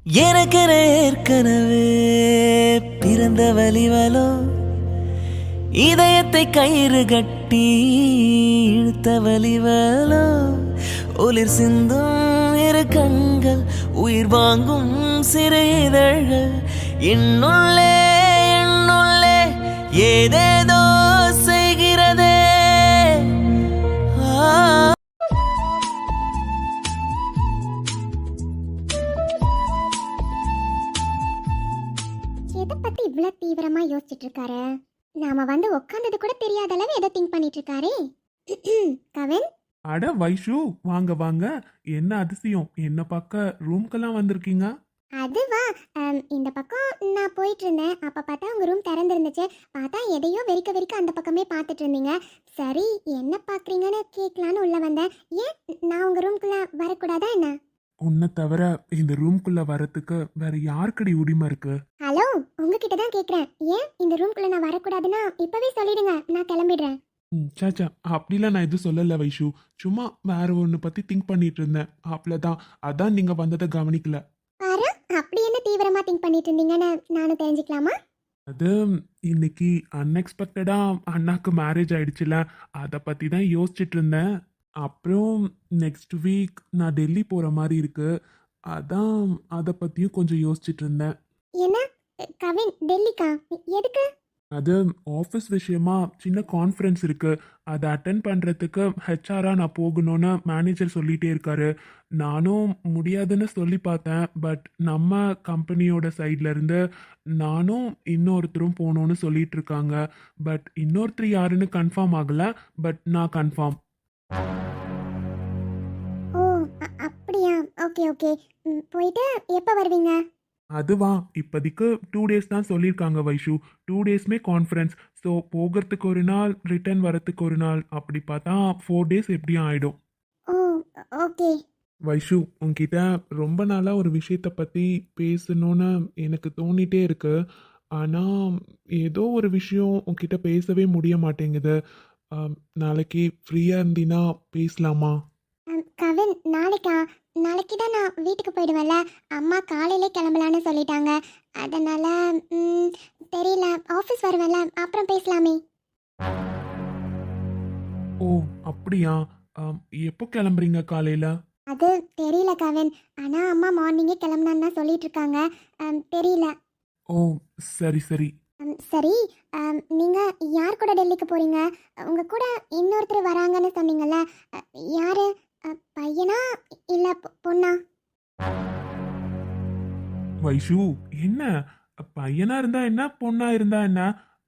எனக்கென ஏற்கனவே பிறந்த வலிவலோ, இதயத்தை கயிறு கட்டி இழுத்த வலிவலோ, ஒளிர் சிந்தும் இரு கண்கள், உயிர் வாங்கும் சிறு இதழ்கள், என்னுள்ளே என்னுள்ளே ஏதேதோ செய்கிறதே. எதை பத்தி இவ்வளவு தீவிரமா யோசிச்சுட்டு இருக்காரு? நாம வந்து உட்கார்ந்தது கூட தெரியாத அளவு எதை திங்க் பண்ணிட்டு இருக்காரு. கவின், அட வைஷு, வாங்க வாங்க. என்ன அதிசயம், என்ன பார்க்க ரூம்க்கெல்லாம் வந்திருக்கீங்க? அதுவா, இந்த பக்கம் நான் போயிட்டு இருந்தேன். அப்ப பார்த்தா உங்க ரூம் திறந்துருந்துச்சு. பார்த்தா எதையோ வெறிக்க வெறிக்க அந்த பக்கமே பார்த்துட்டு இருந்தீங்க. சரி, என்ன பாக்குறீங்கன்னு கேட்கலான்னு உள்ள வந்தேன். ஏன் நான் உங்க ரூம்குள்ள வரக்கூடாதா என்ன? உன்னை தவிர இந்த ரூம்குள்ள வரத்துக்கு வேற யாருக்கடி உரிமை இருக்கு? ஹலோ, உங்ககிட்ட தான் கேக்குறேன். ஏன் இந்த ரூம்குள்ள நான் வரக்கூடாதுன்னா இப்பவே சொல்லிடுங்க, நான் கிளம்பிடுறேன். சாச்சா, அப்படிலாம் நான் எதுவும் சொல்லல வைஷு. சும்மா வேற ஒன்று பத்தி திங்க் பண்ணிட்டு இருந்தேன், அவ்வளோதான். அதான் நீங்க வந்ததை கவனிக்கல. பாரு, அப்படி என்ன தீவிரமா திங்க் பண்ணிட்டு இருந்தீங்கன்னு நானும் தெரிஞ்சுக்கலாமா? அது இன்னைக்கு அன்எக்ஸ்பெக்டடா அண்ணாக்கு மேரேஜ் ஆயிடுச்சுல, அதை பத்தி தான் யோசிச்சுட்டு இருந்தேன். அப்புறம் நெக்ஸ்ட் வீக் நான் டெல்லி போற மாதிரி இருக்கு, அதான் அதை பத்தியும் கொஞ்சம் யோசிச்சுட்டு இருந்தேன். என்ன கவின், டெல்லிக்கா? எதுக்கு? அது ஆஃபீஸ் விஷயமா சின்ன கான்ஃபரன்ஸ் இருக்கு, அதை அட்டன் பண்ணுறதுக்கு ஹெச்ஆராக நான் போகணும்னு மேனேஜர் சொல்லிகிட்டே இருக்காரு. நானும் முடியாதுன்னு சொல்லி பார்த்தேன், பட் நம்ம கம்பெனியோட சைட்லேருந்து நானும் இன்னொருத்தரும் போகணுன்னு சொல்லிட்டு இருக்காங்க. பட் இன்னொருத்தர் யாருன்னு கன்ஃபார்ம் ஆகலை, பட் நான் கன்ஃபார்ம். ஓ, அப்படியா? Okay okay. போயிட்டு எப்போ வருவீங்க? அதுவா, இப்போதைக்கு 2 days தான் சொல்லியிருக்காங்க வைஷு. 2 daysமே கான்ஃபரன்ஸ். ஸோ போகிறதுக்கு ஒரு நாள், ரிட்டர்ன் வரத்துக்கு ஒரு நாள், அப்படி பார்த்தா 4 days எப்படியும் ஆகிடும். ஓ, ஓகே. வைஷு, உன்கிட்ட ரொம்ப நாளாக ஒரு விஷயத்தை பற்றி பேசணும்னு எனக்கு தோணிட்டே இருக்கு. ஆனால் ஏதோ ஒரு விஷயம் உன்கிட்ட பேசவே முடிய மாட்டேங்குது. நாளைக்கு ஃப்ரீயாக இருந்தீன்னா பேசலாமா? கவின், நாளைக்கா? நாளைக்கு தான் நான் வீட்டுக்கு போயிடுவேன்ல. அம்மா காலையிலே கிளம்பலான்னு சொல்லிட்டாங்க. அதனால தெரியல, ஆஃபீஸ் வருவேன்ல, அப்புறம் பேசலாமே. ஓ, அப்படியா? எப்போ கிளம்புறீங்க காலையில்? அது தெரியல கவின், ஆனால் அம்மா மார்னிங்கே கிளம்புனான்னு தான் சொல்லிட்டு இருக்காங்க. தெரியல. ஓ, சரி சரி. சரி, நீங்க யார் கூட டெல்லிக்கு போறீங்க? உங்க கூட இன்னொருத்தர் வராங்கன்னு சொன்னீங்கல்ல, யாரு? பையனா இல்ல பொண்ணா? வைஷு, என்ன பையனா இருந்தா என்ன, பொண்ணா இருந்தா என்ன?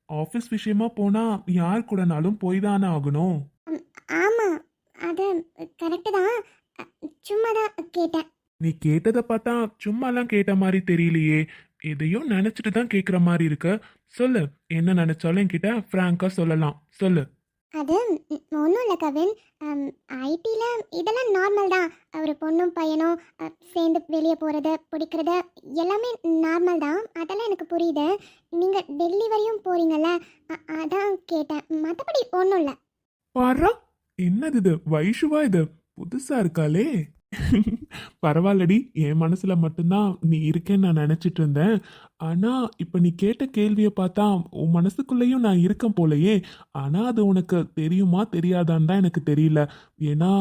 ஆஃபீஸ் விஷயமா போனா யார் கூடனாலும் போய் தானே ஆகணும். ஆமா, அது கரெக்டு தான். சும்மா தான் கேட்டேன். நீ கேட்டதை பார்த்தா சும்மாலாம் கேட்ட மாதிரி தெரியலையே, எதையோ நினைச்சிட்டு தான் கேட்குற மாதிரி இருக்க. சொல்லு, என்ன நினைச்சாலும் என்கிட்ட ஃப்ராங்கா சொல்லலாம், சொல்லு. அது ஒன்றும் இல்லை கவின். ஐடியில் இதெல்லாம் நார்மல் தான். ஒரு பொண்ணும் பையனும் சேர்ந்து வெளியே போகிறது, பிடிக்கிறது எல்லாமே நார்மல் தான். அதெல்லாம் எனக்கு புரியுது. நீங்கள் டெல்லி வரையும் போகிறீங்கல்ல, அதான் கேட்டேன். மற்றபடி ஒன்றும் இல்லை. பாரா, என்னது இது? வைஷுவா இது? புதுசா இருக்காளே. பரவாயில்லடி, என் மனசுல மட்டும்தான் நீ இருக்கேன்னு நான் நினைச்சிட்டு இருந்தேன். ஆனா இப்ப நீ கேட்ட கேள்வியை பார்த்தா உன் மனசுக்குள்ளேயும் நான் இருக்கேன் போலயே. ஆனா அது உனக்கு தெரியுமா தெரியாதான்னு தான் எனக்கு தெரியல. ஏன்னா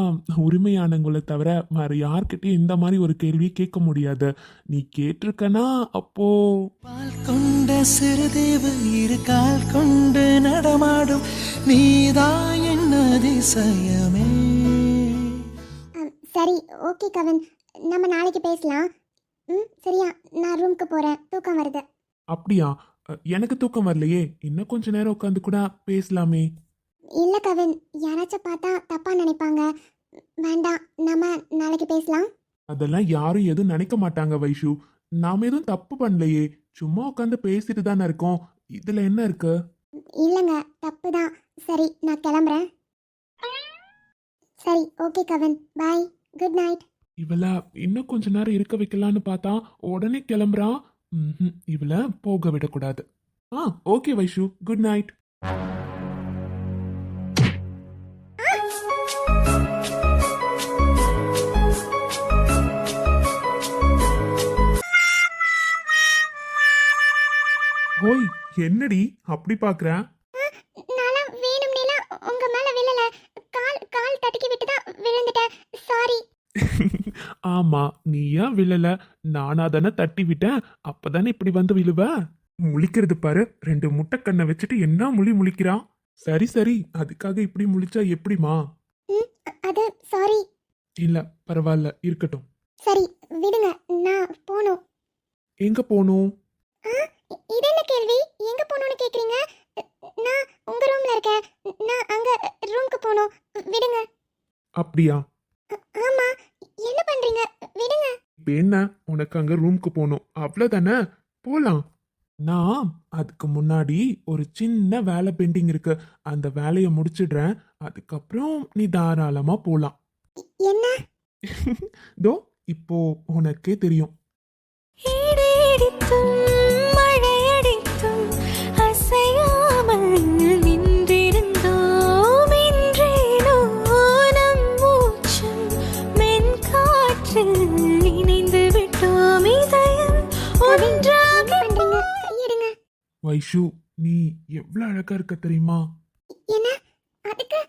உரிமையானவங்களை தவிர வேற யார்கிட்டயும் இந்த மாதிரி ஒரு கேள்வியை கேட்க முடியாது. நீ கேட்டிருக்கனா? அப்போ பால் கொண்ட சிறுதேவு இரு கால் கொண்டு நடமாடும், நீதான் என்ன அதிசயமே. சரி, ஓகே கவின், நம்ம நாளைக்கு பேசலாம். சரியா? நான் ரூமுக்கு போகிறேன், தூக்கம் வருது. அப்படியா? எனக்கு தூக்கம் வரலையே, இன்னும் கொஞ்ச நேரம் உட்காந்து கூட பேசலாமே. இல்லை கவின், யாராச்சும் பார்த்தா தப்பாக நினைப்பாங்க. வேண்டாம், நம்ம நாளைக்கு பேசலாம். அதெல்லாம் யாரும் எதுவும் நினைக்க மாட்டாங்க வைஷு. நாம எதுவும் தப்பு பண்ணலையே, சும்மா உட்காந்து பேசிட்டு தானே இருக்கோம். இதுல என்ன இருக்கு? இல்லைங்க, தப்பு தான். சரி, நான் கிளம்புறேன். சரி, ஓகே கவின், பாய், குட் நைட். இவள இன்னும் கொஞ்ச நேரம் இருக்க வைக்கலான்னு பார்த்தா உடனே கிளம்புறா. இவள போக விடக்கூடாது. Okay Vaishu, good night. என்னடி அப்படி பாக்குற? நான்லாம் வேணும்னேலாம் உங்க மேல விழல. கால் கால் தடுக்கி விட்டு தான் விழுந்துட்டேன். சாரி. ஆமா, நீ ஏன் விழல? நானா தானே தட்டி விட்டேன். அப்பதானே இப்படி வந்து விழுவ. முழிக்கிறது பாரு, 2 முட்டை கண்ணை வச்சுட்டு என்ன முழிக்கிறான். சரி சரி, அதுக்காக இப்படி முழிச்சா எப்படிமா? ம், அது சாரி. இல்ல, பரவாயில்ல, இருக்கட்டும். சரி, விடுங்க. நான் போணும். எங்க போகணும்? இது என்ன கேள்வி? எங்க போகணும்னு கேக்குறீங்க? நான் உங்க ரூம்ல இருக்கேன். நான் அங்க ரூம்க்கு போகணும். விடுங்க. அப்படியா? ஆமா. என்ன பண்றீங்க? விடுங்க. இப்ப என்ன, உனக்கு அங்க ரூம்க்கு போகணும் அவ்வளவுதானே? போலாம். நான் அதுக்கு முன்னாடி ஒரு சின்ன வேலை பெண்டிங் இருக்கு. அந்த வேலையை முடிச்சிடுறேன். அதுக்கப்புறம் நீ தாராளமா போலாம். என்ன? தோ இப்போ உனக்கே தெரியும். இடியடித்தும் மழையடித்தும் அசையாமல் நின்றிருந்தோம். இன்றேனோ நம் மூச்சும் மென்காற்றில் இணைந்து விட்டோம். இதயம் ஒன்றாக பண்றீங்க? கையெடுங்க. வைஷு, நீ எவ்வளவு அழகா இருக்க தெரியுமா? என்ன? அதுக்கு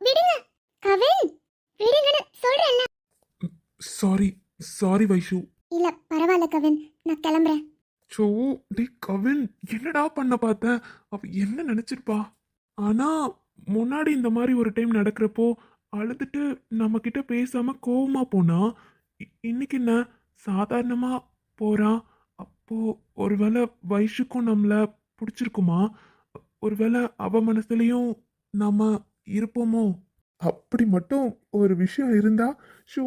விடுங்க. கவின், விடுங்கன்னு சொல்றேன்ல. Sorry sorry Vaishu. இல்ல, பரவாயில்ல கவின். நான் கிளம்புறேன். சோ, டி கவின், என்னடா பண்ண பார்த்த? அவ என்ன நினைச்சிருப்பா? ஆனா முன்னாடி இந்த மாதிரி ஒரு டைம் நடக்கிறப்போ அழுதுட்டு நம்ம கிட்ட பேசாம கோவமா போனா, இன்னைக்கு என்ன சாதாரணமா போறா? அப்போ ஒருவேளை வைஷுக்கும் நம்மள பிடிச்சிருக்குமா? ஒருவேளை அவ மனசுலயும் நாம இருப்போமோ? அப்படி மட்டும் ஒரு விஷயம் இருந்தா, ஷோ,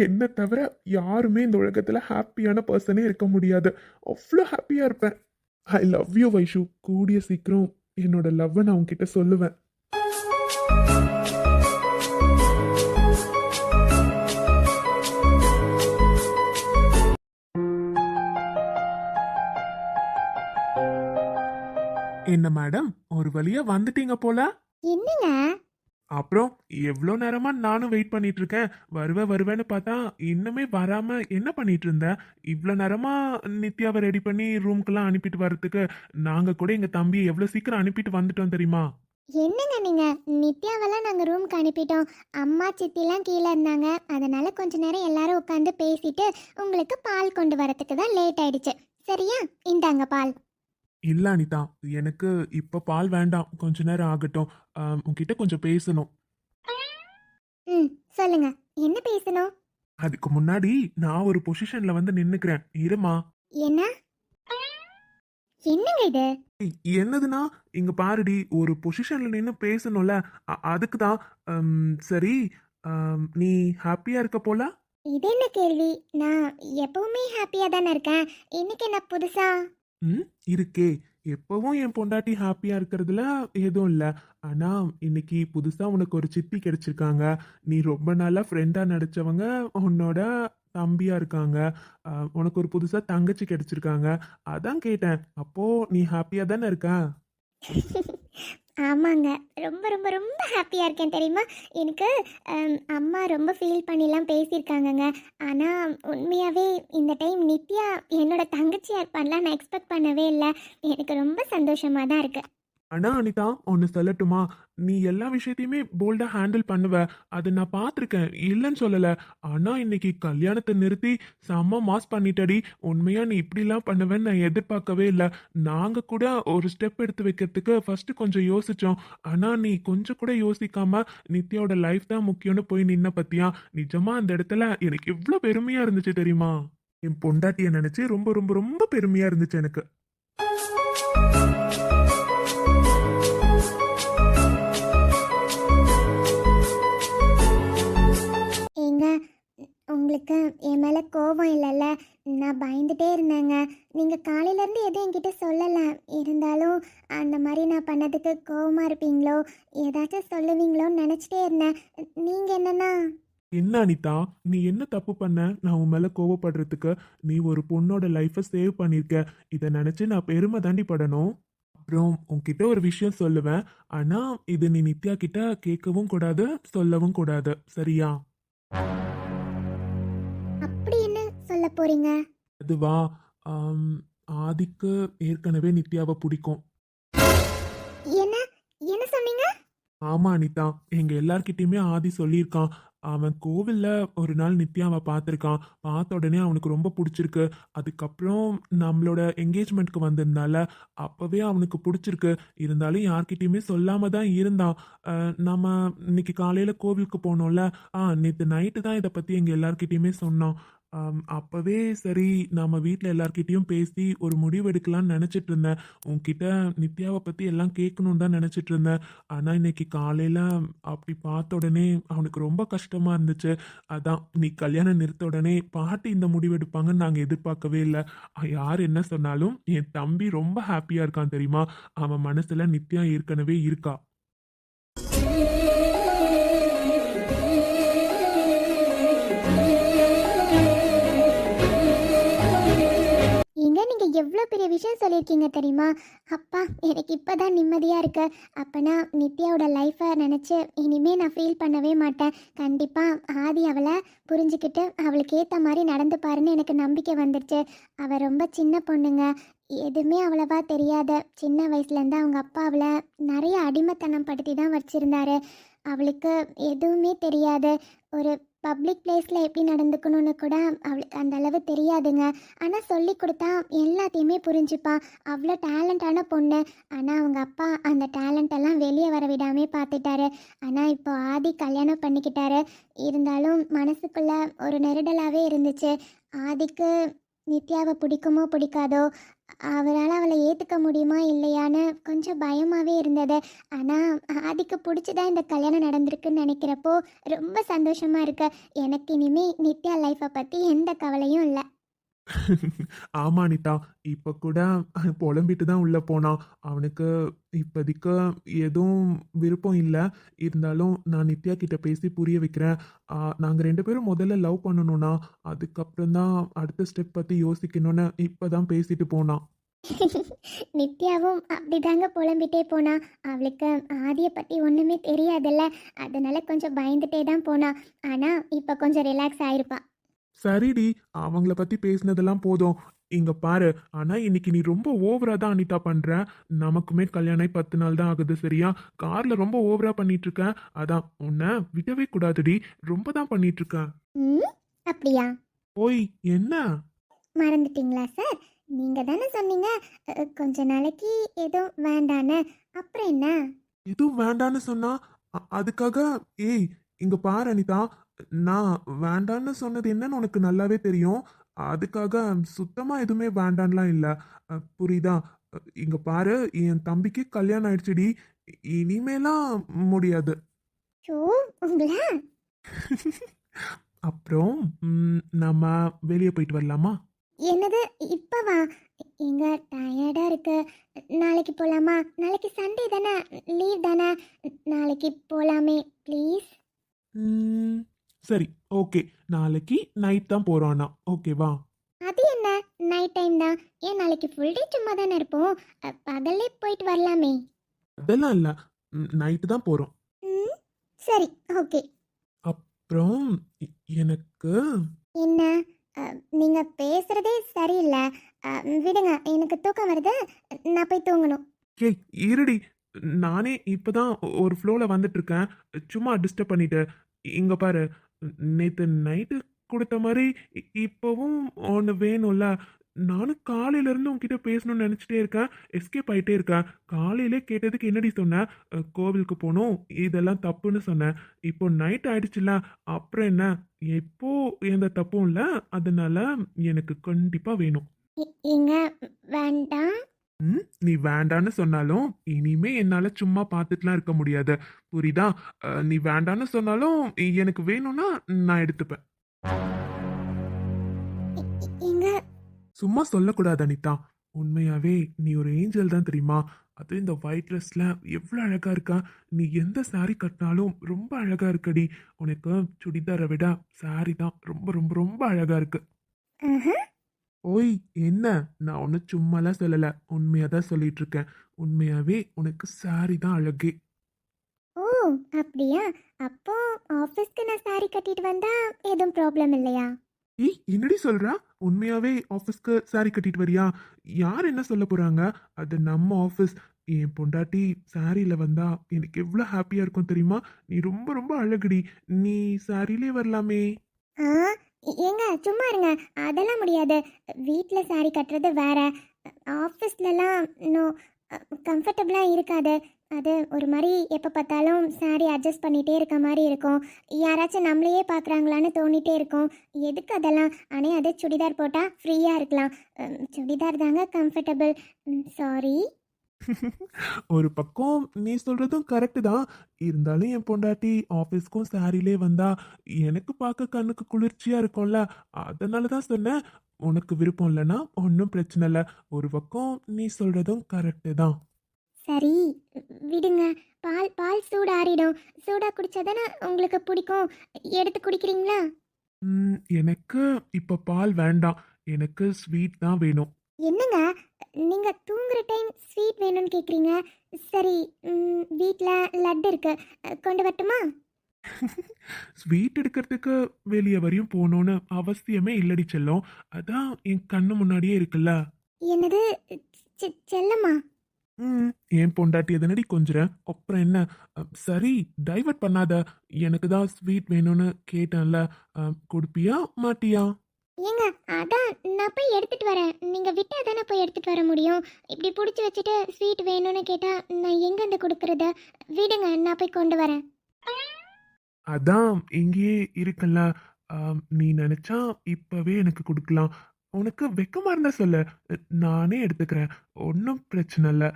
என்ன தவிர யாருமே இந்த உலகத்துல ஹாப்பியான பர்சனே இருக்க முடியாது. அவ்வளோ ஹாப்பியா இருப்பேன். I love you Vaishu. கூடிய சீக்கிரம் என்னோட லவ்வை நான் உன்கிட்ட சொல்லுவேன். என்ன மேடம், ஒரு வழியா வந்துட்டீங்க போல. என்னங்க? அப்புறம் எவ்வளோ நேரமா நானும் வெயிட் பண்ணிட்டு இருக்கேன். வருவேன்னு பார்த்தா இன்னுமே வராம என்ன பண்ணிட்டு இருந்த? இவ்வளோ நேரமா நித்யாவை ரெடி பண்ணி ரூம்க்கெல்லாம் அனுப்பிட்டு வர்றதுக்கு நாங்க கூட எங்க தம்பியை எவ்வளோ சீக்கிரம் அனுப்பிட்டு வந்துட்டோம் தெரியுமா? என்னங்க நீங்க? நித்யாவெல்லாம் நாங்க ரூம்க்கு அனுப்பிட்டோம். அம்மா சித்திலாம் கீழே இருந்தாங்க. அதனால கொஞ்ச நேரம் எல்லாரும் உட்காந்து பேசிட்டு உங்களுக்கு பால் கொண்டு வரதுக்கு தான் லேட் ஆயிடுச்சு. சரியா? இந்தாங்க பால். இல்ல அனிதா, எனக்கு இப்ப பால் வேண்டாம். கொஞ்ச நேரம் ஆகட்டும். உன்கிட்ட கொஞ்சம் பேசணும். ம், சொல்லுங்க. என்ன பேசணும்? அதுக்கு முன்னாடி நான் ஒரு பொசிஷன்ல வந்து நின்னுக்கிறேன். இருமா. என்ன? என்னங்க இது? ஏய், என்னதுன்னா, இங்க பாருடி, ஒரு பொசிஷன்ல நின்னு பேசணும்ல, அதுக்கு தான். சரி, நீ ஹாப்பியா இருக்க போல. இது என்ன கேள்வி? நான் எப்பவுமே ஹாப்பியா தானே இருக்கேன். இன்னைக்கு என்ன புதுசா? ம், இருக்கே. எப்பவும் என் பொண்டாட்டி ஹாப்பியா இருக்கிறதுல எதுவும் இல்ல. ஆனா இன்னைக்கு புதுசா உனக்கு ஒரு சித்தி கிடைச்சிருக்காங்க. நீ ரொம்ப நாளா ஃப்ரெண்டா நடிச்சவங்க உன்னோட தம்பியா இருக்காங்க. உனக்கு ஒரு புதுசா தங்கச்சி கிடைச்சிருக்காங்க. அதான் கேட்டேன். அப்போ நீ ஹாப்பியா தானே இருக்க? ஆமாங்க. ரொம்ப ரொம்ப ரொம்ப ஹாப்பியாக இருக்கேன் தெரியுமா? எனக்கு அம்மா ரொம்ப ஃபீல் பண்ணிலாம் பேசியிருக்காங்கங்க. ஆனால் உண்மையாகவே இந்த டைம் நித்யா என்னோட தங்கச்சியாக இருப்பான்லாம் நான் எக்ஸ்பெக்ட் பண்ணவே இல்லை. எனக்கு ரொம்ப சந்தோஷமாக தான் இருக்குது. ஆனா அனிதா, ஒன்னு சொல்லட்டுமா? நீ எல்லா விஷயத்தையுமே போல்டா ஹேண்டில் பண்ணுவ. அது நான் பார்த்துருக்கேன், இல்லைன்னு சொல்லல. ஆனா இன்னைக்கு கல்யாணத்தை நிறுத்தி செம்ம மாஸ் பண்ணிட்டடி. உண்மையா நீ இப்படிலாம் பண்ணுவேன்னு நான் எதிர்பார்க்கவே இல்லை. நாங்க கூட ஒரு ஸ்டெப் எடுத்து வைக்கிறதுக்கு ஃபர்ஸ்ட் கொஞ்சம் யோசிச்சோம். ஆனா நீ கொஞ்சம் கூட யோசிக்காம நித்யாவோட லைஃப் தான் முக்கியம்னு போய் நின்ன பத்தியா? நிஜமா அந்த இடத்துல எனக்கு எவ்வளவு பெருமையா இருந்துச்சு தெரியுமா? என் பொண்டாட்டியை நினைச்சு ரொம்ப ரொம்ப ரொம்ப பெருமையா இருந்துச்சு எனக்கு. ஏங்க, உங்களுக்கு என் மேலே கோபம் இல்லைல்ல? நான் பயந்துட்டே இருந்தேங்க. நீங்கள் காலையிலேருந்து எதுவும் என்கிட்ட சொல்லலை. இருந்தாலும் அந்த மாதிரி நான் பண்ணதுக்கு கோபமாக இருப்பீங்களோ, ஏதாச்சும் சொல்லுவீங்களோன்னு நினச்சிட்டே இருந்தேன். நீங்கள் என்னன்னா? என்ன அனிதா, நீ என்ன தப்பு பண்ண நான் உன் மேல கோவப்படுறதுக்கு? நீ ஒரு பொண்ணோட லைஃபை சேவ் பண்ணிருக்க. இதை நினைச்சு நான் பெருமை தாண்டி படணும். அப்புறம் உன்கிட்ட ஒரு விஷயம் சொல்லுவேன். ஆனா இது நீ நித்யா கிட்ட கேட்கவும் கூடாது, சொல்லவும் கூடாது. சரியா? அப்படி என்ன சொல்ல போறீங்க? அதுவா, ஆம், ஆதிக்கு ஏற்கனவே நித்யாவை பிடிக்கும். ஆமா அனிதா, எங்க எல்லார்கிட்டயுமே ஆதி சொல்லியிருக்கான். அவன் கோவில்ல ஒரு நாள் நித்யாவை பார்த்துருக்கான். பார்த்த உடனே அவனுக்கு ரொம்ப பிடிச்சிருக்கு. அதுக்கப்புறம் நம்மளோட என்கேஜ்மெண்ட்க்கு வந்திருந்தால, அப்பவே அவனுக்கு பிடிச்சிருக்கு. இருந்தாலும் யார்கிட்டயுமே சொல்லாம தான் இருந்தான். நம்ம இன்னைக்கு காலையில கோவிலுக்கு போனோம்ல, நேத்து நைட்டு தான் இத பத்தி எங்க எல்லார்கிட்டயுமே சொன்னான். அப்பவே சரி நம்ம வீட்ல எல்லார்கிட்டயும் பேசி ஒரு முடிவு எடுக்கலாம்னு நெனச்சிட்டு இருந்தேன். உன்கிட்ட நித்யாவ பத்தி எல்லாம் கேட்கணும்னு தான் நெனச்சிட்டு இருந்தேன். ஆனா இன்னைக்கு காலையில அப்படி பார்த்த உடனே அவனுக்கு ரொம்ப கஷ்டமா இருந்துச்சு. அதான் நீ கல்யாணம் நிறுத்த உடனே பாட்டி இந்த முடிவு எடுப்பாங்கன்னு நாங்க எதிர்பார்க்கவே இல்ல. யார் என்ன சொன்னாலும் என் தம்பி ரொம்ப ஹாப்பியா இருக்கான் தெரியுமா? அவன் மனசுல நித்யா ஏற்கனவே இருக்கா. எங்க நீங்க எவ்வளோ பெரிய விஷயம் சொல்லியிருக்கீங்க தெரியுமா? அப்பா, எனக்கு இப்பதான் நிம்மதியா இருக்கு. அப்பனா நித்யாவோட லைஃப்பை நினைச்சு இனிமே நான் ஃபீல் பண்ணவே மாட்டேன். கண்டிப்பா ஆதி அவளை புரிஞ்சுக்கிட்டு அவளுக்கு ஏற்ற மாதிரி நடந்துப்பாருன்னு எனக்கு நம்பிக்கை வந்துடுச்சு. அவள் ரொம்ப சின்ன பொண்ணுங்க, எதுவுமே அவ்வளவா தெரியாத சின்ன வயசுலேருந்து அவங்க அப்பா அவளை நிறைய அடிமைத்தனம் படுத்தி தான் வச்சிருந்தாரு. அவளுக்கு எதுவுமே தெரியாது. ஒரு பப்ளிக் பிளேஸில் எப்படி நடந்துக்கணும்னு கூட அவளுக்கு அந்த அளவு தெரியாதுங்க. ஆனால் சொல்லி கொடுத்தா எல்லாத்தையுமே புரிஞ்சுப்பா. அவ்வளோ டேலண்டான பொண்ணு. ஆனால் அவங்க அப்பா அந்த டேலண்டெல்லாம் வெளியே வர விடாமே பார்த்துட்டாரு. ஆனால் இப்போ ஆதி கல்யாணம் பண்ணிக்கிட்டாரு. இருந்தாலும் மனசுக்குள்ள ஒரு நெருடலாகவே இருந்துச்சு. ஆதிக்கு நித்யாவை பிடிக்குமோ பிடிக்காதோ, அவரால் அவளை ஏற்றுக்க முடியுமா இல்லையான்னு கொஞ்சம் பயமாகவே இருந்தது. ஆனால் ஆதிக்கு பிடிச்சிதான் இந்த கல்யாணம் நடந்திருக்குன்னு நினைக்கிறப்போ ரொம்ப சந்தோஷமாக இருக்கு. எனக்கு இனிமே நித்யா லைஃப்பை பற்றி எந்த கவலையும் இல்லை. ஆமா அனிதா, இப்ப கூட புலம்பிட்டு தான் உள்ள போனான். அவனுக்கு இப்போதைக்கு எதுவும் விருப்பம் இல்ல. இருந்தாலும் நான் நித்யா கிட்ட பேசி புரிய வைக்கிறேன். நாங்க 2 பேரும் முதல்ல லவ் பண்ணணும்னா, அதுக்கப்புறம் தான் அடுத்த ஸ்டெப் பத்தி யோசிக்கணும்னு இப்பதான் பேசிட்டு போனான். நித்யாவும் அப்படிதாங்க புலம்பிட்டே போனா. அவளுக்கு ஆதியை பற்றி ஒன்றுமே தெரியாதுல்ல, அதனால கொஞ்சம் பயந்துட்டே தான் போனா. ஆனால் இப்போ கொஞ்சம் ரிலாக்ஸ் ஆயிருப்பா. சரிடி, அவங்கள பத்தி பேசினதெல்லாம் போதும். இங்க பாரு, ஆனா இன்னைக்கு நீ ரொம்ப ஓவரா தான் அனிதா பண்ற. நமக்குமே கல்யாணம் ஆகி 10 நாள் தான் ஆகுது சரியா? கார்ல ரொம்ப ஓவரா பண்ணிட்டு இருக்க. அதான் உன்னை விடவே கூடாதுடி. ரொம்ப தான் பண்ணிட்டு இருக்க. ம், அப்படியா? ஓய், என்ன? மறந்துட்டீங்களா சார்? நீங்கள் தானே சொன்னீங்க கொஞ்ச நாளைக்கு எதுவும் வேண்டான்னு. அப்புறம் என்ன? எதுவும் வேண்டான்னு சொன்னா அதுக்காக? ஏய், இங்க பாரு அனிதா, நான் வேண்டான்னு சொன்னது என்னன்னு உனக்கு நல்லாவே தெரியும். அதுக்காக சுத்தமா எதுவுமே வேண்டான்லாம் இல்ல. புரியுதா? இங்க பாரு, என் தம்பிக்கு கல்யாணம் ஆயிடுச்சுடி. இனிமேலாம் முடியாது. ஷோ, உங்களா? அப்புறம் நம்ம வெளியே போயிட்டு வரலாமா? என்னது இப்பவா? எங்க டயர்டாக இருக்கு. நாளைக்கு போகலாமா? நாளைக்கு சண்டே தானே, லீவ் தானே. நாளைக்கு போகலாமே ப்ளீஸ். ம், சரி, ஓகே. நாளைக்கு நைட் தான் போறோம் அண்ணா. ஓகேவா? அது என்ன, நைட் டைம் தான்? ஏன் நாளைக்கு ஃபுல் டே சும்மா தானே இருப்போம். பகல்லே போயிட்டு வரலாமே. அதெல்லாம் இல்ல, நைட்டு தான் போறோம். ம், சரி, ஓகே. அப்புறம் எனக்கு என்ன? நீங்கள் பேசுகிறதே சரியில்லை. விடுங்க, எனக்கு தூக்கம் வருது. நான் போய் தூங்கணும். ஏய், இருடி. நானே இப்பதான் ஒரு ஃப்ளோல வந்துட்டு இருக்கேன். சும்மா டிஸ்டர்ப் பண்ணிட்டு. இங்க பாரு, நேத்து நைட்டு கொடுத்த மாதிரி இப்பவும் ஒன்று வேணும்ல. நானும் காலையில இருந்து உன்கிட்ட பேசணும்னு நினைச்சிட்டே இருக்கேன். எஸ்கேப் ஆயிட்டே இருக்கேன். காலையிலே கேட்டதுக்கு என்னடி சொன்ன? கோவிலுக்கு போகணும், இதெல்லாம் தப்புன்னு சொன்னேன். இப்போ நைட் ஆயிடுச்சுல, அப்புறம் என்ன? எப்போ எந்த தப்பும் இல்லை. அதனால எனக்கு கண்டிப்பா வேணும். ஏங்க, வேண்டாம். நீ வேண்டான்னு சொன்னாலும் இனிமே என்னால சும்மா பார்த்துட்டுலாம் இருக்க முடியாது. புரியுதா? நீ வேண்டான்னு சொன்னாலும் எனக்கு வேணும்னா நான் எடுத்துப்பேன். ஏங்க, சும்மா சொல்லக்கூடாது அனிதா. உண்மையாவே நீ ஒரு ஏஞ்சல் தான் தெரியுமா? அது இந்த ஒயிட் ட்ரெஸ்ல எவ்வளோ அழகா இருக்கா. நீ எந்த saree கட்டினாலும் ரொம்ப அழகா இருக்கடி. உனக்கு சுடிதாரை விட saree தான் ரொம்ப ரொம்ப ரொம்ப அழகா இருக்கு. ஆஹா. ஓய், என்ன? நான் ஒன்றும் சும்மாலாம் சொல்லலை, உண்மையாக தான் சொல்லிட்டு இருக்கேன். உண்மையாவே உனக்கு saree தான் அழகே. ஓ, அப்படியா? அப்போ ஆஃபீஸ்க்கு நான் சாரி கட்டிட்டு வந்தா எதுவும் ப்ராப்ளம் இல்லையா? ஏய் என்னடி சொல்றா? உண்மையாவே ஆஃபீஸ்க்கு சாரி கட்டிட்டு வரியா? யார் என்ன சொல்ல போறாங்க? அது நம்ம ஆஃபீஸ். என் பொண்டாட்டி சாரியில வந்தா எனக்கு எவ்வளோ ஹாப்பியா இருக்கும் தெரியுமா? நீ ரொம்ப ரொம்ப அழகுடி. நீ சாரியிலே வரலாமே. ஆ ஏங்க சும்மா இருங்க. அதெல்லாம் முடியாது. வீட்டில் சாரி கட்டுறது வேற, ஆஃபீஸ்லலாம் நோ, கம்ஃபர்டபுளாக இருக்காது. அது ஒரு மாதிரி எப்போ பார்த்தாலும் சாரி அட்ஜஸ்ட் பண்ணிகிட்டே இருக்க மாதிரி இருக்கும். யாராச்சும் நம்மளையே பார்க்குறாங்களான்னு தோணிகிட்டே இருக்கும். எதுக்கு அதெல்லாம்? ஆனால் அதே சுடிதார் போட்டால் ஃப்ரீயாக இருக்கலாம். சுடிதார் தாங்க கம்ஃபர்டபுள். சாரி. ஒரு பக்கம் நீ சொல்றதும் கரெக்டு தான். இருந்தாலும் என் பொண்டாட்டி ஆஃபீஸ்க்கும் சாரிலே வந்தா எனக்கு பார்க்க கண்ணுக்கு குளிர்ச்சியா இருக்கும்ல. அதனால தான் சொன்னேன். உனக்கு விருப்பம் இல்லைன்னா ஒன்றும் பிரச்சனை இல்லை. ஒரு பக்கம் நீ சொல்றதும் கரெக்டு தான். சரி, விடுங்க. பால் பால் சூடாறிடும். சூடாக குடித்தா தானே உங்களுக்கு பிடிக்கும். எடுத்து குடிக்கிறீங்களா? எனக்கு இப்போ பால் வேண்டாம். எனக்கு ஸ்வீட் தான் வேணும். என்னங்க, நீங்க தூங்குற டைம் ஸ்வீட் வேணும்னு கேக்குறீங்க? சரி, வீட்டில் லட்டு இருக்கு, கொண்டு வரட்டுமா? ஸ்வீட் எடுக்கிறதுக்கு வெளியே வரையும் போகணும்னு அவசியமே இல்லடி செல்லம். அதான் என் கண்ணு முன்னாடியே இருக்குல்ல. என்னது? செல்லம்மா? என் பொண்டாட்டி எதனடி கொஞ்சுறேன். அப்புறம் என்ன? சரி, டைவர்ட் பண்ணாத. எனக்கு தான் ஸ்வீட் வேணும்னு கேட்டேன்ல. கொடுப்பியா மாட்டியா? ஏங்க, அதான் நான் போய் எடுத்துட்டு வரேன். நீங்க விட்டா தானே போய் எடுத்துட்டு வர முடியும். இப்படி பிடிச்சி வச்சுட்டு ஸ்வீட் வேணும்னு கேட்டா நான் எங்கேருந்து கொடுக்கறது? விடுங்க, நான் போய் கொண்டு வரேன். அதான் இங்கேயே இருக்குல்ல. நீ நினைச்சா இப்பவே எனக்கு கொடுக்கலாம். உனக்கு வெக்கமா இருந்தா சொல்லு. நானே எடுத்துக்கிறேன். ஒன்றும் பிரச்சனை இல்லை.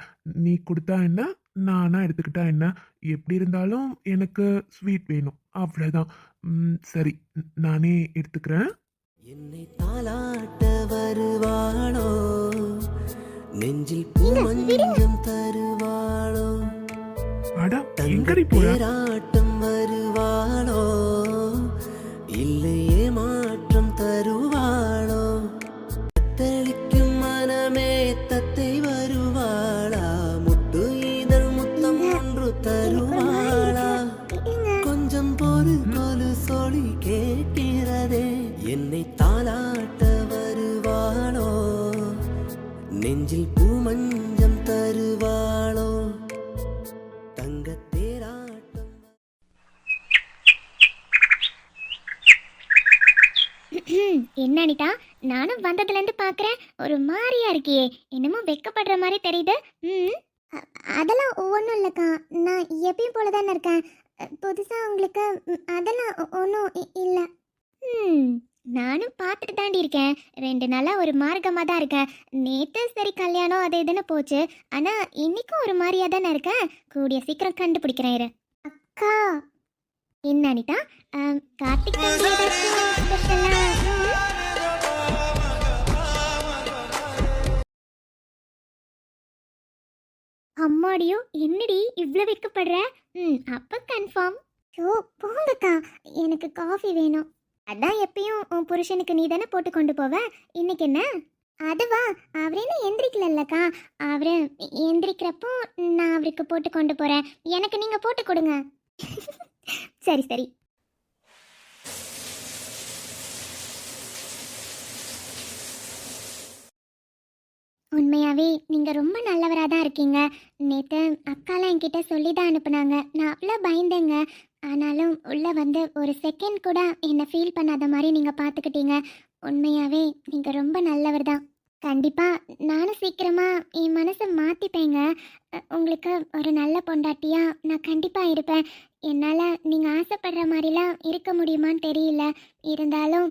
நீ கொடுத்தா என்ன, நானா எடுத்துக்கிட்டா என்ன? எப்படி இருந்தாலும் எனக்கு ஸ்வீட் வேணும், அவ்வளோதான். சரி, நானே எடுத்துக்கிறேன். என்னை தாலாட்ட வருவாளோ, நெஞ்சில் பூமஞ்சம் தருவாளோ, அடா எங்கடி போற? பேராட்டம் வருவாளோ, இல்லையே மாற்றம் தருவாளோ, தத்தளிக்கும் மனமே தத்தை வருவாளா, முட்டு இதழ் முத்தம் ஒன்று தருவாளா, கொஞ்சம் பொறு கொலு சொல்லி கேட்கிறதே, என்னை தாலாட்ட வருவாளோ, நெஞ்சில் பூமஞ்சம் தருவாளோ, தங்கத் தேராட்டம். என்ன அனிதா, நானும் வந்ததுலேருந்து பார்க்குறேன், ஒரு மாதிரியா இருக்கியே. என்னமோ வெக்கப்படுற மாதிரி தெரியுது. அதெல்லாம் ஒன்றும் இல்லைக்கா, நான் எப்பயும் போல தானே இருக்கேன். புதுசாக உங்களுக்கு அதெல்லாம் ஒன்றும் இல்லை. நானும் பார்த்துட்டு தாண்டி இருக்கேன். 2 நாளாக ஒரு மார்க்கமாக தான் இருக்கேன். நேற்று சரி கல்யாணம் அது இதுன்னு போச்சு. ஆனால் இன்னைக்கும் ஒரு மாதிரியா தானே இருக்கேன். கூடிய சீக்கிரம் கண்டுபிடிக்கிறேன் இரு. அக்கா. என்ன அனிதா, கார்த்திக் தம்பி ஏதாச்சும் ஸ்பெஷலா? அம்மாடியோ, என்னடி இவ்வளோ வைக்கப்படுற? அப்போ கன்ஃபார்ம். ஓ போங்கக்கா, எனக்கு காஃபி வேணும். அதான் எப்பயும் உன் புருஷனுக்கு நீ தானே போட்டு கொண்டு போவ. இன்னைக்கு என்ன? அதுவா, அவர் என்ன எந்திரிக்கலல்லக்கா. அவரு எந்திரிக்கிறப்போ நான் அவருக்கு போட்டு கொண்டு போகிறேன். எனக்கு நீங்கள் போட்டு கொடுங்க. சரி சரி. உண்மையாகவே நீங்கள் ரொம்ப நல்லவராக தான் இருக்கீங்க. நேற்று அக்காலாம் என்கிட்ட சொல்லி தான் அனுப்புனாங்க. நான் அவ்வளோ பயந்தேங்க. ஆனாலும் உள்ளே வந்து ஒரு செகண்ட் கூட என்னை ஃபீல் பண்ணாத மாதிரி நீங்கள் பார்த்துக்கிட்டீங்க. உண்மையாகவே நீங்கள் ரொம்ப நல்லவர் தான். கண்டிப்பாக நானும் சீக்கிரமாக என் மனசை மாற்றிப்பேங்க. உங்களுக்கு ஒரு நல்ல பொண்டாட்டியாக நான் கண்டிப்பாக இருப்பேன். என்னால் நீங்கள் ஆசைப்படுற மாதிரிலாம் இருக்க முடியுமான்னு தெரியல. இருந்தாலும்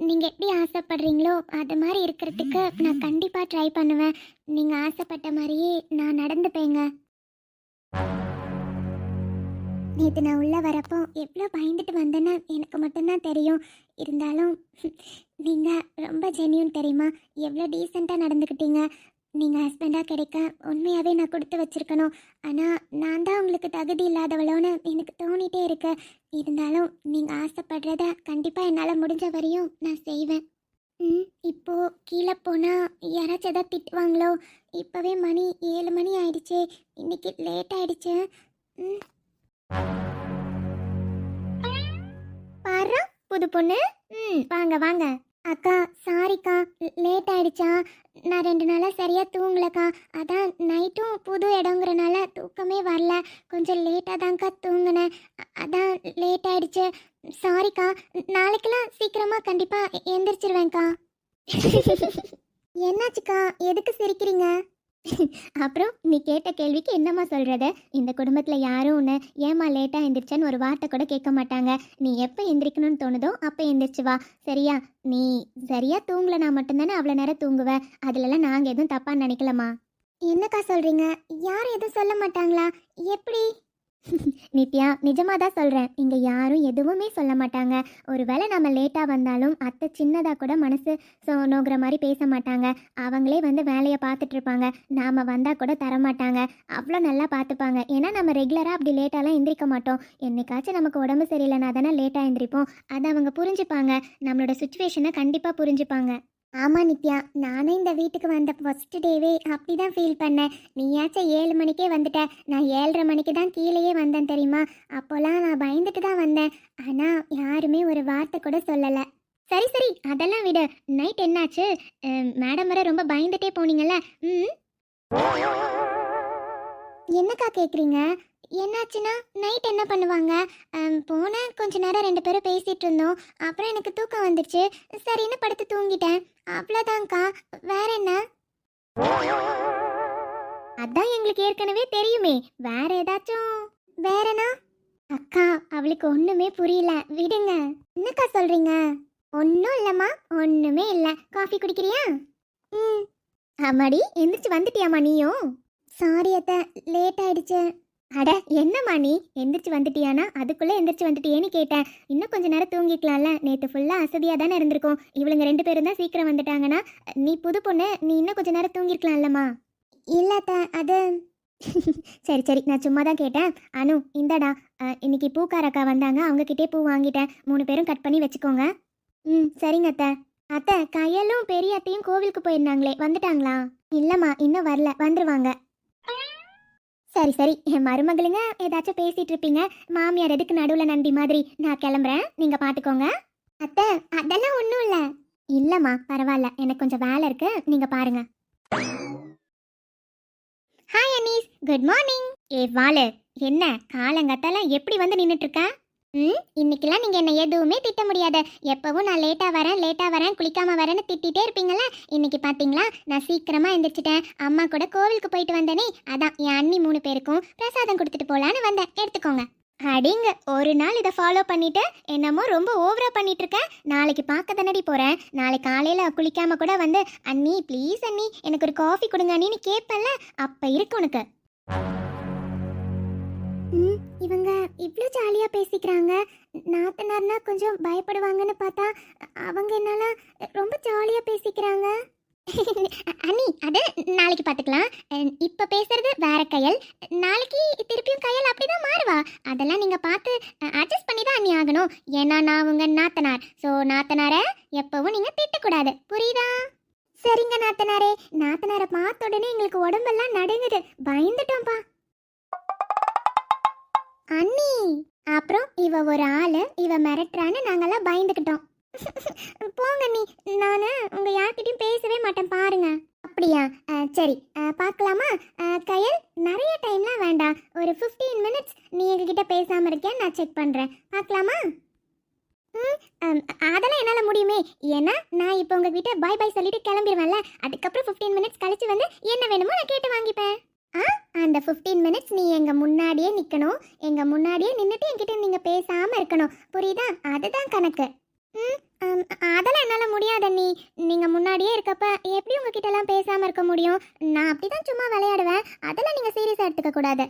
நீங்கள் எப்படி ஆசைப்படுறீங்களோ அது மாதிரி இருக்கிறதுக்கு நான் கண்டிப்பாக ட்ரை பண்ணுவேன். நீங்கள் ஆசைப்பட்ட மாதிரியே நான் நடந்துப்பேங்க. நேற்று நான் உள்ளே வரப்போ எவ்வளோ பயந்துட்டு வந்தேன்னு எனக்கு மட்டும்தான் தெரியும். இருந்தாலும் நீங்கள் ரொம்ப ஜென்யூன் தெரியுமா? எவ்வளோ டீசெண்டாக நடந்துக்கிட்டீங்க. நீங்கள் ஹஸ்பண்டாக கிடைக்க உண்மையாகவே நான் கொடுத்து வச்சுருக்கணும். ஆனால் நான் தான் உங்களுக்கு தகுதி இல்லாதவளோன்னு எனக்கு தோணிகிட்டே இருக்கு. இருந்தாலும் நீங்கள் ஆசைப்படுறத கண்டிப்பாக என்னால் முடிஞ்ச வரையும் நான் செய்வேன். இப்போது கீழே போனால் யாராச்சும் எதாவது திட்டுவாங்களோ? இப்போவே மணி 7 மணி ஆயிடுச்சு. இன்னைக்கு லேட் ஆயிடுச்சு. பாரு புது பொண்ணு. வாங்க வாங்க. அக்கா சாரிக்கா, லேட் ஆயிடுச்சா? நான் 2 நாளாக சரியாக தூங்கலக்கா. அதான் நைட்டும் புது இடங்கிறனால தூக்கமே வரல. கொஞ்சம் லேட்டாக தான்க்கா தூங்கினேன். அதான் லேட் ஆயிடுச்சு. சாரிக்கா. நாளைக்கெல்லாம் சீக்கிரமாக கண்டிப்பாக எந்திரிச்சிருவேன்க்கா. என்னாச்சுக்கா, எதுக்கு சிரிக்கிறீங்க? அப்புறம் நீ கேட்ட கேள்விக்கு என்னம்மா சொல்றது? இந்த குடும்பத்துல யாரும் உன்னை ஏமா லேட்டா எந்திரிச்சேன்னு ஒரு வார்த்தை கூட கேட்க மாட்டாங்க. நீ எப்போ எந்திரிக்கணும்னு தோணுதோ அப்போ எந்திரிச்சு வா, சரியா? நீ சரியா தூங்கலனா மட்டும்தானே அவ்வளோ நேரம் தூங்குவ. அதுலலாம் நாங்கள் எதுவும் தப்பா நினைக்கலம்மா. என்னக்கா சொல்றீங்க? யாரும் எதுவும் சொல்ல மாட்டாங்களா? எப்படி? நித்யா, நிஜமாக தான் சொல்கிறேன். இங்கே யாரும் எதுவுமே சொல்ல மாட்டாங்க. ஒருவேளை நம்ம லேட்டாக வந்தாலும் அத்தை சின்னதாக கூட மனசு நோகிற மாதிரி பேச மாட்டாங்க. அவங்களே வந்து வேலையை பார்த்துட்டு இருப்பாங்க. நாம் வந்தால் கூட தரமாட்டாங்க. அவ்வளோ நல்லா பார்த்துப்பாங்க. ஏன்னா நம்ம ரெகுலராக அப்படி லேட்டாலாம் எந்திரிக்க மாட்டோம். என்னைக்காச்சும் நமக்கு உடம்பு சரியில்லைனா தானே லேட்டாக எந்திரிப்போம். அதை அவங்க புரிஞ்சுப்பாங்க. நம்மளோட சுச்சுவேஷனை கண்டிப்பாக புரிஞ்சுப்பாங்க. ஆமாம் நித்யா, நானும் இந்த வீட்டுக்கு வந்த ஃபர்ஸ்ட் டேவே அப்படி தான் ஃபீல் பண்ணேன். நீயாச்சும் 7 மணிக்கே வந்துட்ட. நான் 7:30 மணிக்கு தான் கீழேயே வந்தேன் தெரியுமா? அப்போல்லாம் நான் பயந்துட்டு தான் வந்தேன். ஆனால் யாருமே ஒரு வார்த்தை கூட சொல்லலை. சரி சரி, அதெல்லாம் விடு. நைட் என்னாச்சு? மேடம் வர ரொம்ப பயந்துட்டே போனீங்கல்ல? ம், என்னக்கா கேட்குறீங்க? என்னாச்சுன்னா நைட் என்ன பண்ணுவாங்க? போனேன், கொஞ்ச நேரம் 2 பேரும் பேசிகிட்டு இருந்தோம். அப்புறம் எனக்கு தூக்கம் வந்துடுச்சு. சரின்னு படுத்து தூங்கிட்டேன். அவ்வளோதான்க்கா. வேற என்ன? அதான் எங்களுக்கு ஏற்கனவே தெரியுமே. வேற ஏதாச்சும்? வேறனா? அக்கா, அவளுக்கு ஒன்றுமே புரியல, விடுங்க. என்னக்கா சொல்கிறீங்க? ஒன்றும் இல்லைம்மா, ஒன்றுமே இல்லை. காஃபி குடிக்கிறியா? ம். ஆமாடி, எந்திரிச்சு வந்துட்டியாம்மா நீயும்? சாரி அத்தை, லேட் ஆயிடுச்சு. அட என்னம்மா நீ எந்திரிச்சு வந்துட்டியானா? அதுக்குள்ளே எந்திரிச்சு வந்துட்டியேன்னு கேட்டேன். இன்னும் கொஞ்ச நேரம் தூங்கிக்கலாம்ல. நேற்று ஃபுல்லாக அசதியாக தானே இருந்திருக்கும். இவளுங்க 2 பேரும் தான் சீக்கிரம் வந்துட்டாங்கன்னா நீ புது பொண்ணு, நீ இன்னும் கொஞ்ச நேரம் தூங்கிருக்கலாம்லம்மா. இல்லத்த, அது சரி சரி, நான் சும்மா தான் கேட்டேன். அனு, இந்தடா, இன்னைக்கு பூக்காரக்கா வந்தாங்க. அவங்கக்கிட்டே பூ வாங்கிட்டேன். 3 பேரும் கட் பண்ணி வச்சுக்கோங்க. ம், சரிங்க அத்தை. அத்தை, கையலும் பெரிய அத்தையும் கோவிலுக்கு போயிருந்தாங்களே, வந்துட்டாங்களா? இல்லைம்மா, இன்னும் வரல, வந்துருவாங்க. சரி சரி, என் மருமகளுங்க ஏதாச்சும் பேசிட்டு இருப்பீங்க. மாமியார் எதுக்கு நடுவில் நண்டி மாதிரி? நான் கிளம்புறேன், நீங்க பாத்துக்கோங்க. அத்தை, அதெல்லாம் ஒன்றும் இல்லை. இல்லைம்மா, பரவாயில்ல, எனக்கு கொஞ்சம் வேலை இருக்கு, நீங்க பாருங்க. Hi Anees, good morning. ஏ வாலு, என்ன காலங்கத்தாலாம் எப்படி வந்து நின்றுட்டு இருக்க? இன்னைக்கெல்லாம் நீங்கள் என்ன எதுவுமே திட்ட முடியாது. எப்பவும் நான் லேட்டாக வரேன் குளிக்காமல் வரேன்னு திட்டிகிட்டே இருப்பீங்களா? இன்னைக்கு பார்த்தீங்களா, நான் சீக்கிரமாக எழுந்திரிச்சிட்டேன். அம்மா கூட கோவிலுக்கு போயிட்டு வந்தேனே, அதான் என் அண்ணி 3 பேருக்கும் பிரசாதம் கொடுத்துட்டு போகலான்னு வந்தேன். எடுத்துக்கோங்க. அடிங்க, ஒரு நாள் இதை ஃபாலோ பண்ணிட்டு என்னமோ ரொம்ப ஓவரா பண்ணிட்டு இருக்க. நாளைக்கு பார்க்க தானடி போகிறேன். நாளைக்கு காலையில் குளிக்காமல் கூட வந்து அண்ணி ப்ளீஸ் அண்ணி எனக்கு ஒரு காஃபி கொடுங்க அண்ணின்னு கேட்பேன்ல, அப்போ இருக்கு உனக்கு. இவங்க இவ்வளோ ஜாலியாக பேசிக்கிறாங்க. நாத்தனார்னா கொஞ்சம் பயப்படுவாங்கன்னு பார்த்தா அவங்க என்னால ரொம்ப ஜாலியாக பேசிக்கிறாங்க. அண்ணி, அது நாளைக்கு பார்த்துக்கலாம். இப்போ பேசுறது வேற கையல், நாளைக்கு திருப்பியும் கையல் அப்படிதான் மாறுவா. அதெல்லாம் நீங்கள் பார்த்து அட்ஜஸ்ட் பண்ணி தான் அண்ணி ஆகணும். ஏன்னா நான் உங்கள் நாத்தனார். ஸோ நாத்தனாரை எப்பவும் நீங்கள் திட்டக்கூடாது, புரியுதா? சரிங்க நாத்தனாரே. நாத்தனாரை பார்த்த உடனே எங்களுக்கு உடம்பெல்லாம் நடுங்குது, பயந்துட்டோம்ப்பா. அண்ணி, அப்புறம் இவ ஒரு ஆளு, இவ மிரட்டுறான்னு நாங்கெல்லாம் பயந்துக்கிட்டோம். போங்க நீ, நான் உங்க யார்கிட்டயும் பேசவே மாட்டேன் பாருங்க. அப்படியா? சரி, பார்க்கலாமா? கையல், நிறைய டைம்லாம் வேண்டாம். ஒரு 15 மினிட்ஸ் நீ எங்ககிட்ட பேசாமல் இருக்கேன், நான் செக் பண்ணுறேன். பார்க்கலாமா? அதெல்லாம் என்னால் முடியுமே. ஏன்னா நான் இப்போ உங்ககிட்ட பாய் பாய் சொல்லிட்டு கிளம்பிடுவேன்ல. அதுக்கப்புறம் 15 மினிட்ஸ் கழிச்சு வந்து என்ன வேணுமோ நான் கேட்டு வாங்கிப்பேன். அந்த 15 மினிட்ஸ் நீ எங்கள் முன்னாடியே நிற்கணும். எங்கள் முன்னாடியே நின்றுட்டு என்கிட்ட நீங்கள் பேசாமல் இருக்கணும், புரியுதா? அதுதான் கணக்கு. அதெல்லாம் என்னால் முடியாத நீ. நீங்கள் முன்னாடியே இருக்கப்ப எப்படி உங்ககிட்டலாம் பேசாமல் இருக்க முடியும்? நான் அப்படி தான் சும்மா விளையாடுவேன். அதெல்லாம் நீங்கள் சீரியஸாக எடுத்துக்க கூடாது.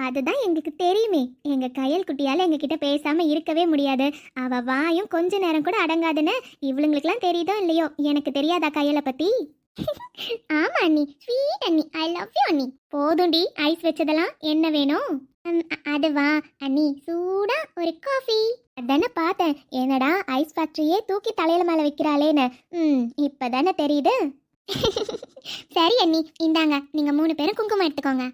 அதுதான் எங்களுக்கு தெரியுமே. எங்கள் கையல் குட்டியால் எங்ககிட்ட பேசாமல் இருக்கவே முடியாது. அவள் வாயும் கொஞ்ச நேரம் கூட அடங்காதுன்னு இவளுங்களுக்குலாம் தெரியுதோ இல்லையோ, எனக்கு தெரியாதா கையலை பற்றி? ஆமா அண்ணி, ஸ்வீட் அண்ணி, ஐ லவ் யூ அண்ணி. போதும்டி, ஐஸ் வச்சதெல்லாம் என்ன வேணும்? அதுவா அண்ணி, சூடா ஒரு காஃபி. அதானே பார்த்தேன், என்னடா ஐஸ் ஃபேக்டரியே தூக்கி தலையில மேலே வைக்கிறாளேன்னு. இப்பதானே தெரியுது. சரி அண்ணி, இந்தாங்க நீங்க 3 பேரும் குங்குமம் எடுத்துக்கோங்க.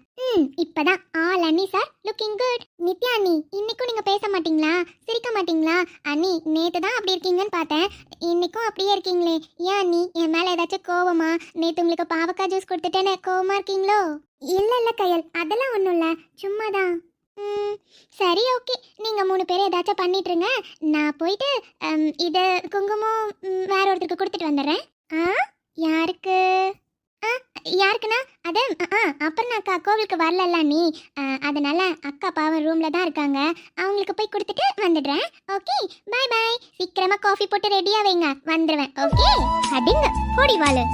இப்பதான் ஆல் அண்ணி சார் லுக்கிங் குட். நித்யா அண்ணி, இன்னைக்கும் நீங்க பேச மாட்டீங்களா, சிரிக்க மாட்டீங்களா? அண்ணி நேத்து தான் அப்படி இருக்கீங்கன்னு பார்த்தேன், இன்னைக்கும் அப்படியே இருக்கீங்களே, ஏன் அண்ணி என் மேல ஏதாச்சும் கோவமா? நேத்து உங்களுக்கு பாவக்காய் ஜூஸ் கொடுத்துட்டேன்னு கோவமா இருக்கீங்களோ? இல்ல கயல், அதெல்லாம் ஒண்ணும் இல்ல, சும்மாதான். சரி ஓகே, நீங்க 3 பேரும் ஏதாச்சும் பண்ணிட்டு இருங்க, நான் போயிட்டு இது குங்குமம் வேற ஒருத்தருக்கு கொடுத்துட்டு வந்துடுறேன். யாருக்கு? யாருக்குன்னா அது அப்புறம் அக்கா கோவிலுக்கு வரல நீ, அதனால அக்கா பாவம் ரூம்ல தான் இருக்காங்க, அவங்களுக்கு போய் கொடுத்துட்டு வந்துடுறேன். ஓகே பை பை, சீக்கிரமா காஃபி போட்டு ரெடியா வைங்க, வந்துடுவேன். ஓகே அடிங்க போடி வாழு.